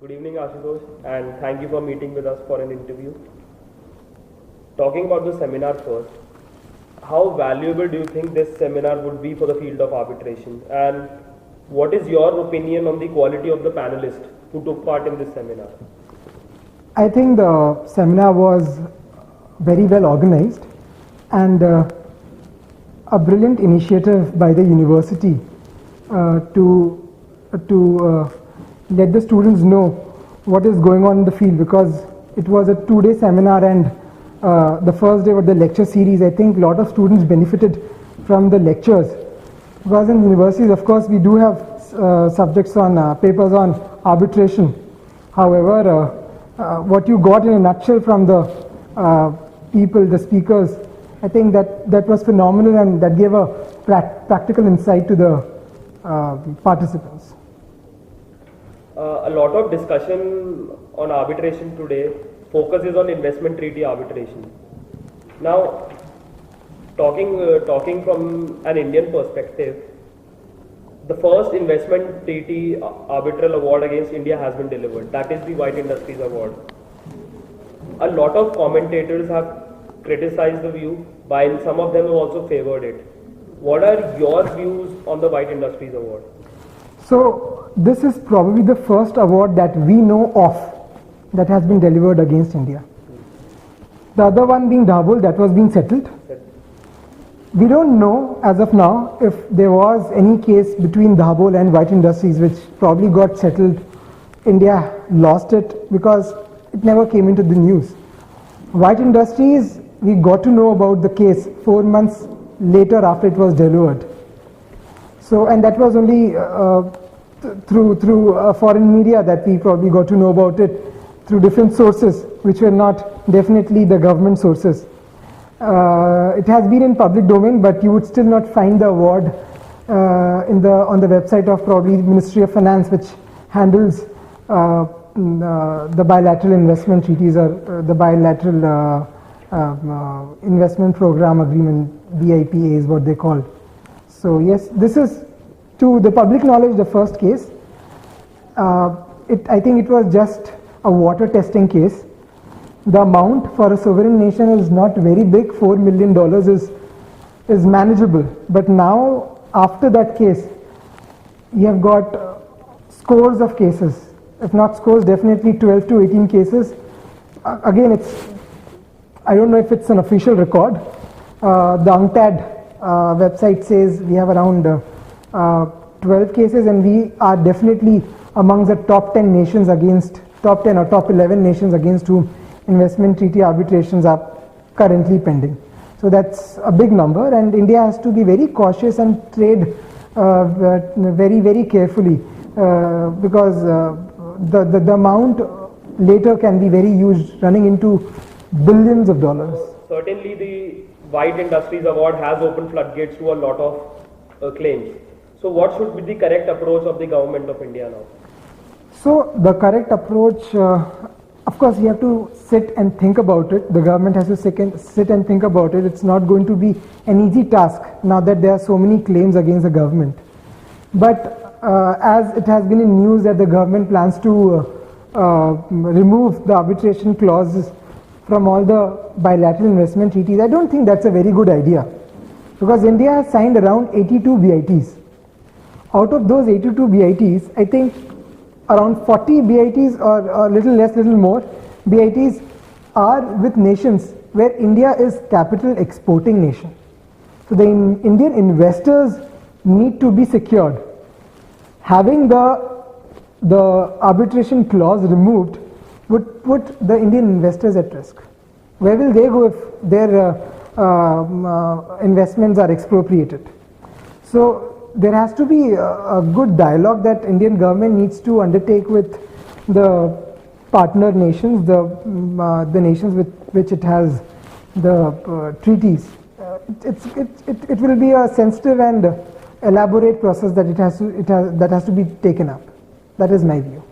Good evening, Ashutosh, and thank you for meeting with us for an interview. Talking about the seminar first, how valuable do you think this seminar would be for the field of arbitration? And what is your opinion on the quality of the panelists who took part in this seminar? I think the seminar was very well organized and a brilliant initiative by the university to let the students know what is going on in the field, because it was a 2-day seminar and the first day of the lecture series. I think a lot of students benefited from the lectures, because in universities, of course, we do have subjects on papers on arbitration. However, what you got in a nutshell from the people, the speakers, I think that was phenomenal, and that gave a practical insight to the participants. A lot of discussion on arbitration today focuses on investment treaty arbitration. Now, talking from an Indian perspective, the first investment treaty arbitral award against India has been delivered. That is the White Industries Award. A lot of commentators have criticized the view, while some of them have also favored it. What are your views on the White Industries Award? So this is probably the first award that we know of that has been delivered against India. The other one being Dabhol, that was being settled. We don't know as of now if there was any case between Dabhol and White Industries which probably got settled. India lost it because it never came into the news. White Industries, we got to know about the case 4 months later after it was delivered. So, and that was only through foreign media that we probably got to know about it, through different sources which were not definitely the government sources. It has been in public domain, but you would still not find the award on the website of probably Ministry of Finance, which handles the bilateral investment treaties, or the bilateral investment program agreement, BIPA is what they call. So yes, this is to the public knowledge the first case. I think it was just a water testing case. The amount for a sovereign nation is not very big. $4 million is manageable. But now, after that case, you have got scores of cases. If not scores, definitely 12 to 18 cases. Again, I don't know if it's an official record. The UNCTAD website says we have around 12 cases, and we are definitely among the top 10 nations against, top 10 or top 11 nations against whom investment treaty arbitrations are currently pending. So that's a big number, and India has to be very cautious and trade very, very carefully because the amount later can be very huge, running into billions of dollars. Certainly, the White Industries Award has opened floodgates to a lot of claims. So what should be the correct approach of the government of India now? So the correct approach, of course, you have to sit and think about it. The government has to sit and think about it. It's not going to be an easy task now that there are so many claims against the government. But as it has been in news that the government plans to remove the arbitration clauses from all the bilateral investment treaties, I don't think that's a very good idea, because India has signed around 82 BITs. Out of those 82 BITs, I think around 40 BITs or a little less, little more BITs are with nations where India is capital exporting nation. So the Indian investors need to be secured. Having the arbitration clause removed would put the Indian investors at risk. Where will they go if their investments are expropriated? So there has to be a good dialogue that Indian government needs to undertake with the partner nations, the nations with which it has the treaties. It will be a sensitive and elaborate process that that has to be taken up. That is my view.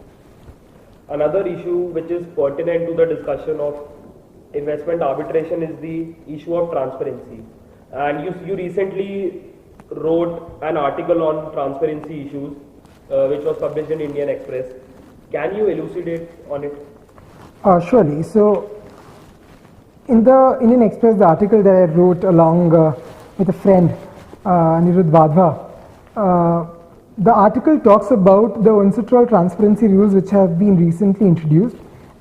Another issue which is pertinent to the discussion of investment arbitration is the issue of transparency. And you recently wrote an article on transparency issues, which was published in Indian Express. Can you elucidate on it? Surely. So, in the Indian Express, the article that I wrote along with a friend, Anirudh Vadhva, the article talks about the UNCITRAL transparency rules which have been recently introduced,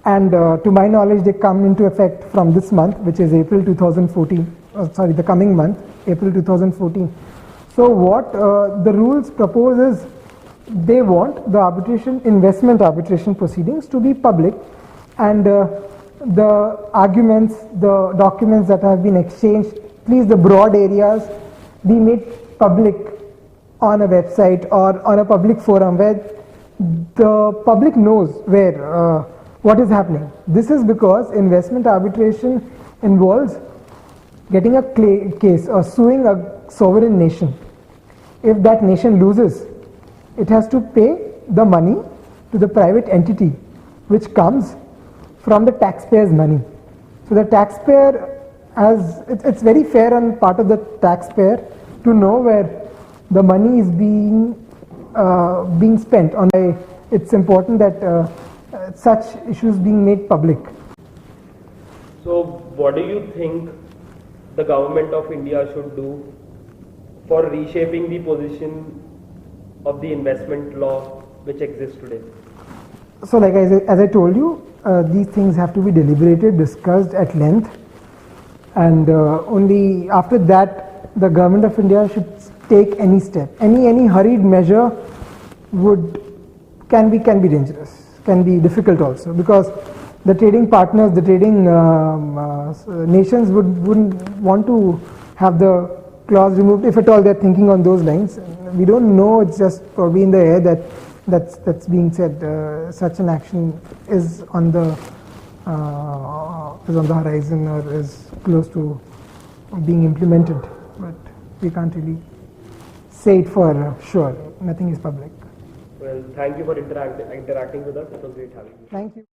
and to my knowledge, they come into effect from this month, which is April 2014. Sorry, the coming month, April 2014. So, what the rules propose is they want the investment arbitration proceedings to be public, and the arguments, the documents that have been exchanged, at least the broad areas, be made public on a website or on a public forum where the public knows where what is happening. This is because investment arbitration involves getting a case or suing a sovereign nation. If that nation loses, it has to pay the money to the private entity, which comes from the taxpayer's money. So the taxpayer it's very fair on part of the taxpayer to know where the money is being spent on. It's important that such issues being made public. So what do you think the government of India should do for reshaping the position of the investment law which exists today? So like as I told you, these things have to be deliberated, discussed at length, and only after that the government of India should take any step. Any hurried measure can be dangerous, can be difficult also, because the trading partners, the trading nations wouldn't want to have the clause removed, if at all they're thinking on those lines. We don't know, it's just probably in the air that's being said. Such an action is on the horizon or is close to being implemented, but we can't really say it for sure. Nothing is public. Well, thank you for interacting with us. It was great having you. Thank you.